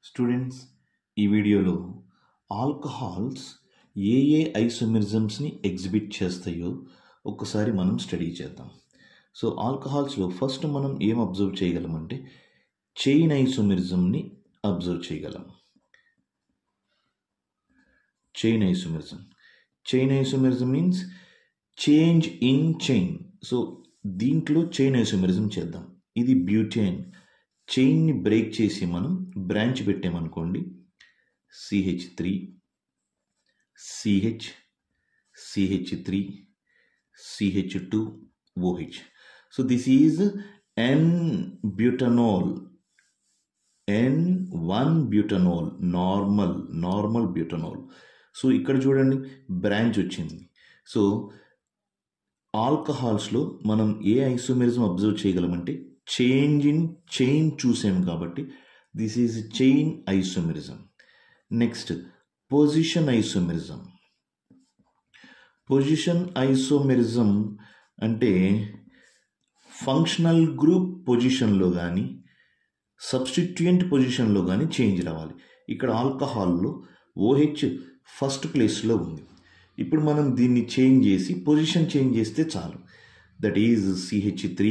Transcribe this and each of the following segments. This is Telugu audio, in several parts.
స్టూడెంట్స్, ఈ వీడియోలో ఆల్కహాల్స్ ఏ ఏ ఐసోమెరిజమ్స్ని ఎగ్జిబిట్ చేస్తాయో ఒక్కసారి మనం స్టడీ చేద్దాం. సో ఆల్కహాల్స్లో ఫస్ట్ మనం ఏం అబ్జర్వ్ చేయగలమంటే చైన్ ఐసోమెరిజంని అబ్జర్వ్ చేయగలం. Chain isomerism means change in chain. So దీంట్లో చైన్ ఐసోమెరిజం చేద్దాం. ఇది బ్యూటేన్. చైన్ని బ్రేక్ చేసి మనం బ్రాంచ్ పెట్టామనుకోండి, CH3 CH CH3 CH2 OH. So this is N-butanol, N1-butanol, normal butanol. So ఇక్కడ చూడండి బ్రాంచ్ వచ్చింది. సో ఆల్కహాల్స్లో మనం ఏ ఐసోమెరిజం అబ్జర్వ్ చేయగలమంటే చేంజ్ ఇన్ చైన్ చూసాం కాబట్టి this is chain isomerism. Next position isomerism అంటే ఫంక్షనల్ గ్రూప్ పొజిషన్లో కానీ సబ్స్టిట్యూయెంట్ పొజిషన్లో కానీ చేంజ్ రావాలి. ఇక్కడ ఆల్కహాల్లో OH ఫస్ట్ ప్లేస్లో ఉంది. ఇప్పుడు మనం దీన్ని చేంజ్ చేసి పొజిషన్ చేంజ్ చేస్తే చాలు. That is CH3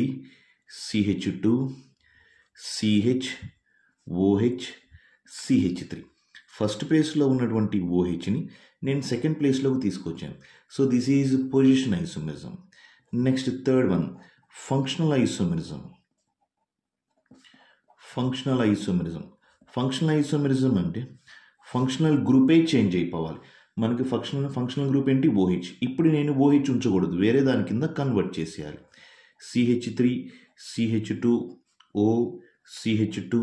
CH2 CH OH CH3. First ప్లేస్లో ఉన్నటువంటి OHని నేను సెకండ్ ప్లేస్లోకి తీసుకొచ్చాను. So this is position isomerism. Next third one functional isomerism అంటే ఫంక్షనల్ గ్రూపే చేంజ్ అయిపోవాలి. మనకి ఫంక్షనల్ గ్రూప్ ఏంటి? OH. ఇప్పుడు నేను OH ఉంచకూడదు, వేరే దాని కింద కన్వర్ట్ చేసేయాలి. CH3 CH2 O CH2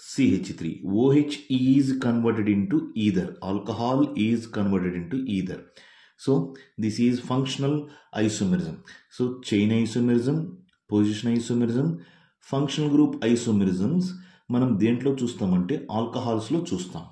CH3. OH is converted into either. Alcohol is converted into either. So this is functional isomerism. So chain isomerism, position isomerism, functional group isomerisms మనం దేంట్లో చూస్తామంటే ఆల్కహాల్స్లో చూస్తాం.